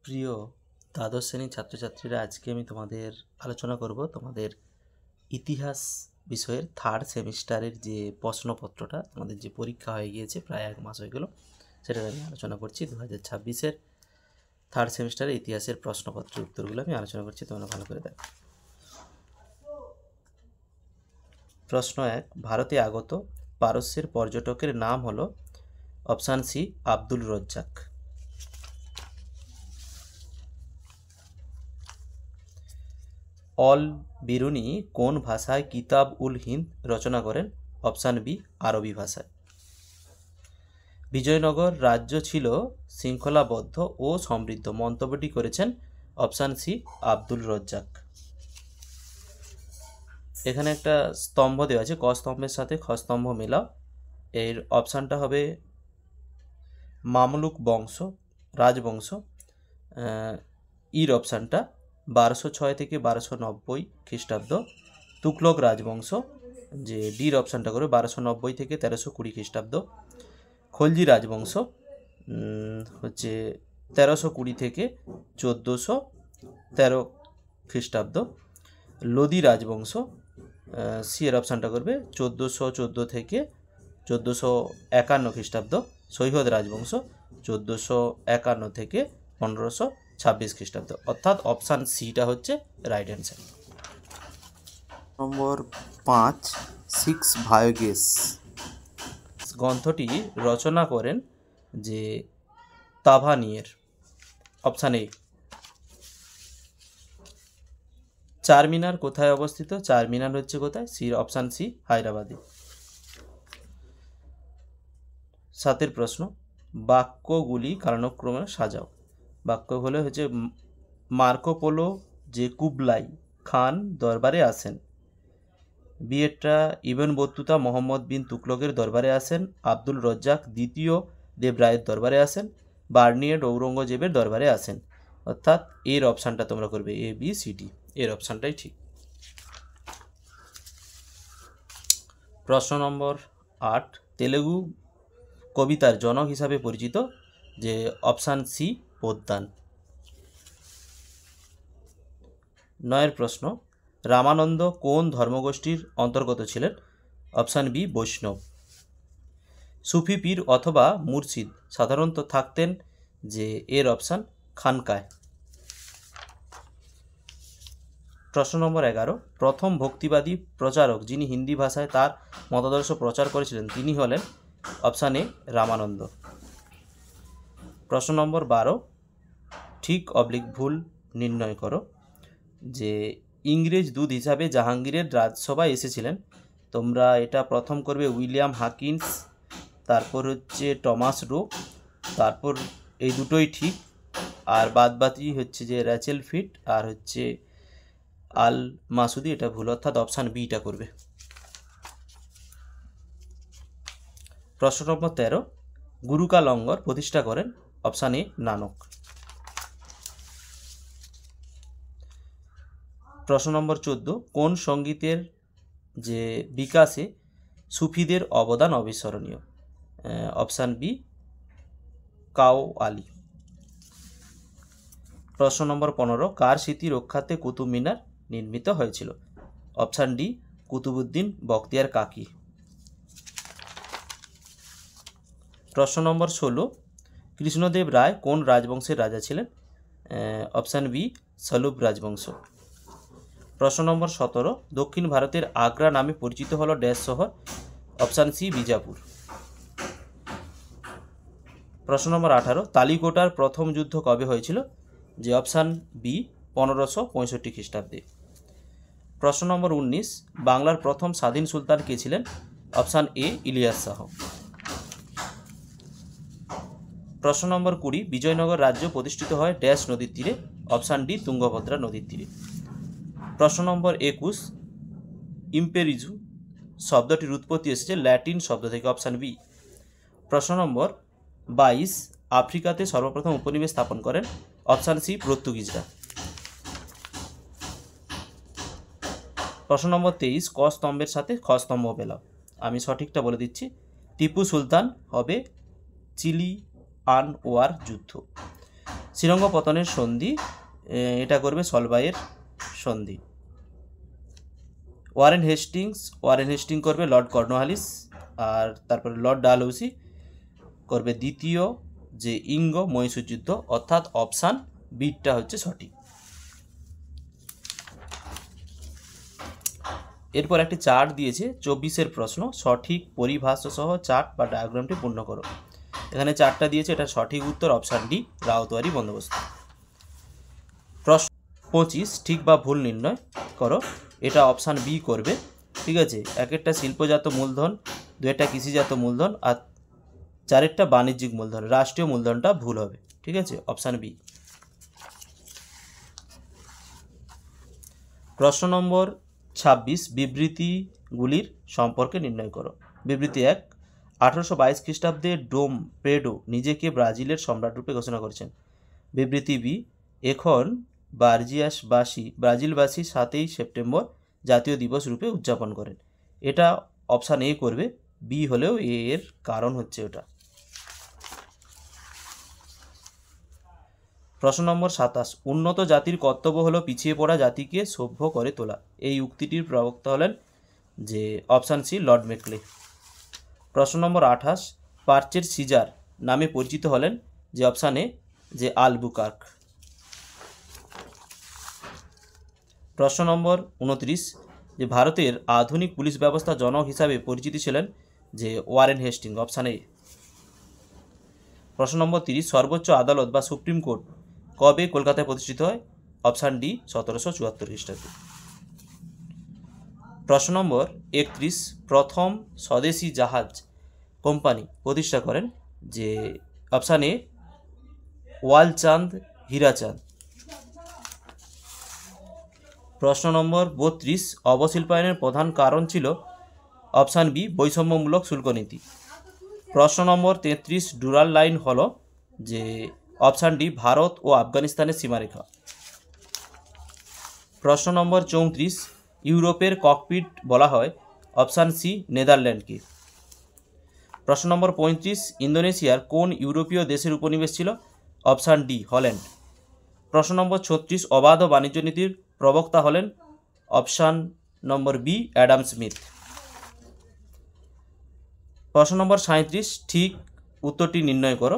প্রিয় দ্বাদশ শ্রেণীর ছাত্রছাত্রীরা, আজকে আমি তোমাদের আলোচনা করব তোমাদের ইতিহাস বিষয়ের থার্ড সেমিস্টারের যে প্রশ্নপত্রটা, তোমাদের যে পরীক্ষা হয়ে গিয়েছে প্রায় 1 মাস হয়ে গেল, সেটার আমি আলোচনা করছি। 2026-এর থার্ড সেমিস্টারের ইতিহাসের প্রশ্নপত্রের উত্তরগুলো আমি আলোচনা করছি, তোমরা ভালো করে দেখো। প্রশ্ন 1, ভারতে আগত পারস্যের পর্যটকের নাম হলো option C Abdul Razzaq. Al Biruni কোন ভাষায় কিতাব উল হিন্দ রচনা করেন? অপশান বি আরবি ভাষায়। বিজয়নগর রাজ্য ছিল শৃঙ্খলাবদ্ধ ও সমৃদ্ধ, মন্তব্যটি করেছেন অপশান সি আব্দুল রজ্জাক। এখানে একটা স্তম্ভ দেওয়া আছে, ক স্তম্ভের সাথে খ স্তম্ভ মেলাও। এর অপশানটা হবে মামলুক বংশ, রাজবংশ। ইর অপশানটা 1206 থেকে 1290 খ্রিস্টাব্দ তুগলক রাজবংশ, যে ডির অপশানটা করে 1290 থেকে 1320 খ্রিস্টাব্দ খলজি রাজবংশ, হচ্ছে 1320 থেকে 1413 খ্রিস্টাব্দ লোদি রাজবংশ, সি এর অপশানটা করবে 1414 থেকে 1451 খ্রিস্টাব্দ সৈয়দ রাজবংশ, 1451 থেকে 1526 খ্রিস্টাব্দ। অর্থাৎ অপশান সিটা হচ্ছে রাইট অ্যান্সার। নম্বর 5, 6 ভায়োগেস গ্রন্থটি রচনা করেন যে তাভানিয়ের। Option A. চারমিনার কোথায় অবস্থিত? চারমিনার হচ্ছে কোথায়? সি অপশান সি হায়দ্রাবাদে। 7 প্রশ্ন, বাক্যগুলি কালানুক্রমে সাজাও। বাক্যগুলো হচ্ছে মার্কো পোলো যে কুবলাই খান দরবারে আসেন। বিয়েটা ইবন বতুতা মোহাম্মদ বিন তুগলকের দরবারে আসেন। আব্দুল রজ্জাক দ্বিতীয় দেবরায়ের দরবারে আসেন। বার্নিয়েড ঔরঙ্গজেবের দরবারে আসেন। অর্থাৎ এর অপশানটা তোমরা করবে এ বি সি ডি, এর অপশানটাই ঠিক। প্রশ্ন নম্বর 8, তেলেগু কবিতার জনক হিসাবে পরিচিত, যে অপশান সি পোদ্দান। 9 প্রশ্ন, রামানন্দ কোন ধর্মগোষ্ঠীর অন্তর্গত ছিলেন? অপশান বি বৈষ্ণব। সুফি পীর অথবা মুর্শিদ সাধারণত থাকতেন, যে এর অপশান খানকায়। প্রশ্ন নম্বর 11, প্রথম ভক্তিবাদী প্রচারক যিনি হিন্দি ভাষায় তার মতাদর্শ প্রচার করেছিলেন তিনি হলেন অপশান এ রামানন্দ। প্রশ্ন নম্বর 12, ঠিক অবলিক ভুল নির্ণয় করো। যে ইংরেজ দূত হিসাবে জাহাঙ্গীরের রাজসভায় এসেছিলেন, তোমরা এটা প্রথম করবে উইলিয়াম হাকিন্স, তারপর হচ্ছে টমাস রো, তারপর এই দুটোই ঠিক, আর বাদবাকি হচ্ছে যে র্যাচেল ফিট আর হচ্ছে আল মাসুদি, এটা ভুল, অর্থাৎ অপশান বিটা করবে। প্রশ্ন নম্বর 13, গুরুকা লঙ্গর প্রতিষ্ঠা করেন? Option A Nanak. প্রশ্ন নম্বর 14, কোন সঙ্গীতের যে বিকাশে সুফিদের অবদান অবিস্মরণীয়? Option B qawwali. প্রশ্ন নম্বর 15, কার স্মৃতি রক্ষার্থে কুতুব মিনার নির্মিত হয়েছিল? অপশান ডি কুতুবউদ্দিন বখতিয়ার কাকি। প্রশ্ন নম্বর 16, কৃষ্ণদেব রায় কোন রাজবংশের রাজা ছিলেন? অপশান বি সলুব রাজবংশ। প্রশ্ন নম্বর 17, দক্ষিণ ভারতের আগ্রা নামে পরিচিত হলো ড্যাশ শহর? Option C Bijapur. প্রশ্ন নম্বর 18, তালিকোটার প্রথম যুদ্ধ কবে হয়েছিল? যে অপশান বি 1565 খ্রিস্টাব্দে। প্রশ্ন নম্বর 19, বাংলার প্রথম স্বাধীন সুলতান কে ছিলেন? Option A Ilyas Shah. প্রশ্ন নম্বর 20, বিজয়নগর রাজ্য প্রতিষ্ঠিত হয় ড্যাশ নদীর তীরে? অপশান ডি তুঙ্গভদ্রা নদীর তীরে। প্রশ্ন নম্বর 21, ইম্পেরিজু শব্দটির উৎপত্তি এসেছে ল্যাটিন শব্দ থেকে? Option B. প্রশ্ন নম্বর 22, আফ্রিকাতে সর্বপ্রথম উপনিবেশ স্থাপন করেন? অপশান সি পর্তুগিজরা। প্রশ্ন নম্বর 23, ক স্তম্ভের সাথে খ স্তম্ভ মেলাও। আমি সঠিকটা বলে দিচ্ছি, টিপু সুলতান হবে চিলি আনওয়ার যুদ্ধ। শ্রীরঙ্গপতনের সন্ধি এটা করবে সলবাইয়ের সন্ধি। ওয়ারেন হেস্টিং করবে লর্ড কর্নওয়ালিস, আর তারপরে লর্ড ডালহৌসি করবে দ্বিতীয় যে ইঙ্গ মহীশূর যুদ্ধ, অর্থাৎ অপশান বিটা হচ্ছে সঠিক। এরপর একটি চার্ট দিয়েছে 24-এর প্রশ্ন, সঠিক পরিভাষা সহ চার্ট বা ডায়াগ্রামটি পূর্ণ করো। এখানে চার্টটা দিয়েছে, এটা সঠিক উত্তর অপশান ডি রাউতওয়ারি বন্দোবস্ত। প্রশ্ন 25 ঠিক বা ভুল নির্ণয় করো, এটা অপশান বি করবে। ঠিক আছে, একটা শিল্পজাত মূলধন, একটা কৃষিজাত মূলধন, আর চারেরটা বাণিজ্যিক মূলধন। রাষ্ট্রীয় মূলধনটা ভুল হবে। ঠিক আছে, অপশান বি। প্রশ্ন নম্বর 26 বিবৃতিগুলির সম্পর্কে নির্ণয় করো। বিবৃতি 1, 1822 খ্রিস্টাব্দে ডোম প্রেডো নিজেকে ব্রাজিলের সম্রাট রূপে ঘোষণা করেছেন। বিবৃতি বি, এখন ব্রাজিলবাসী 7ই সেপ্টেম্বর জাতীয় দিবস রূপে উদযাপন করেন। এটা অপশান এ করবে, বি হলেও এর কারণ হচ্ছে ওটা। প্রশ্ন নম্বর 27 উন্নত জাতির কর্তব্য হলো পিছিয়ে পড়া জাতিকে সভ্য করে তোলা। এই উক্তিটির প্রবক্তা হলেন যে অপশান সি লর্ড মেকলে। প্রশ্ন নম্বর 28 পার্চের সিজার নামে পরিচিত হলেন যে অপশান এ যে আলবুকার্ক। প্রশ্ন নম্বর 29 যে ভারতের আধুনিক পুলিশ ব্যবস্থা জনক হিসাবে পরিচিতি ছিলেন যে ওয়ারেন হেস্টিং, অপশান এ। প্রশ্ন নম্বর 30 সর্বোচ্চ আদালত বা সুপ্রিম কোর্ট কবে কলকাতায় প্রতিষ্ঠিত হয়? অপশান ডি 1774 খ্রিস্টাব্দে। প্রশ্ন নম্বর 31 প্রথম স্বদেশী জাহাজ কোম্পানি প্রতিষ্ঠা করেন যে অপশান এ ওয়ালচাঁদ হীরাচাঁদ। প্রশ্ন নম্বর 32 অবশিল্পায়নের প্রধান কারণ ছিল অপশান বি বৈষম্যমূলক শুল্ক নীতি। প্রশ্ন নম্বর 33 ডুরাল লাইন হল যে অপশান ডি ভারত ও আফগানিস্তানের সীমারেখা। প্রশ্ন নম্বর 34 ইউরোপের ককপিট বলা হয় অপশান সি নেদারল্যান্ডকে। প্রশ্ন নম্বর 35 ইন্দোনেশিয়ার কোন ইউরোপীয় দেশের উপনিবেশ ছিল? Option D Holland. প্রশ্ন নম্বর 36 অবাধ বাণিজ্য নীতির প্রবক্তা হলেন option number B Adam Smith. প্রশ্ন নম্বর 37 ঠিক উত্তরটি নির্ণয় করো।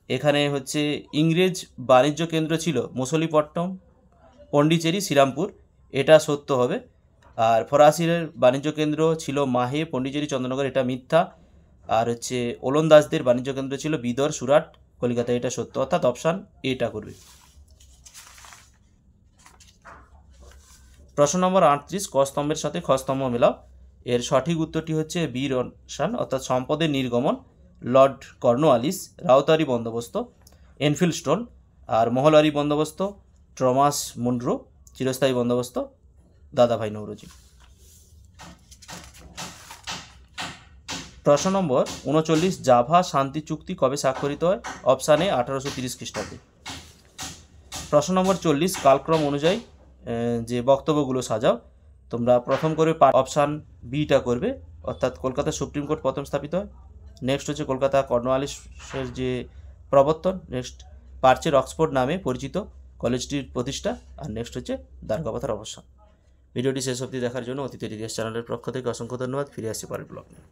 এখানে হচ্ছে ইংরেজ বাণিজ্য কেন্দ্র ছিল মছলিপট্টম, পন্ডিচেরি, শ্রীরামপুর, এটা সত্য হবে। আর ফরাসির বাণিজ্য কেন্দ্র ছিল মাহে, পন্ডিচেরি, চন্দ্রনগর, এটা মিথ্যা। আর হচ্ছে ওলন্দাজদের বাণিজ্য কেন্দ্র ছিল বিদর, সুরাট, কলিকাতা, এটা সত্য, অর্থাৎ অপশান এটা করবে। প্রশ্ন নম্বর 38 ক স্তম্ভের সাথে খ স্তম্ভ মেলাও। এর সঠিক উত্তরটি হচ্ছে বি অপশান, অর্থাৎ সম্পদের নির্গমন লর্ড কর্নওয়ালিস, রাউতওয়ারি বন্দোবস্ত এনফিল্ড স্টোন, আর মহলওয়ারি বন্দোবস্ত টমাস মুনরো, চিরস্থায়ী বন্দোবস্ত দাদাভাই নৌরোজি। প্রশ্ন নম্বর 39 জাভা শান্তি চুক্তি কবে স্বাক্ষরিত হয়? অপশান এ 1830 খ্রিস্টাব্দে। প্রশ্ন নম্বর 40 কালক্রম অনুযায়ী যে বক্তব্যগুলো সাজাও। তোমরা প্রথম করে অপশান বিটা করবে, অর্থাৎ কলকাতা সুপ্রিম কোর্ট প্রথম স্থাপিত হয়। নেক্সট হচ্ছে কলকাতা কর্নওয়ালিসের যে প্রবর্তন। নেক্সট পার্চের অক্সফোর্ড নামে পরিচিত কলেজটির প্রতিষ্ঠা। আর নেক্সট হচ্ছে দ্বারকাপাথার অবসান। ভিডিওটি শেষ অবধি দেখার জন্য অতীতের ইতিহাস চ্যানেলের পক্ষ থেকে অসংখ্য ধন্যবাদ। ফিরে আসছি পরের ব্লগ নিয়ে।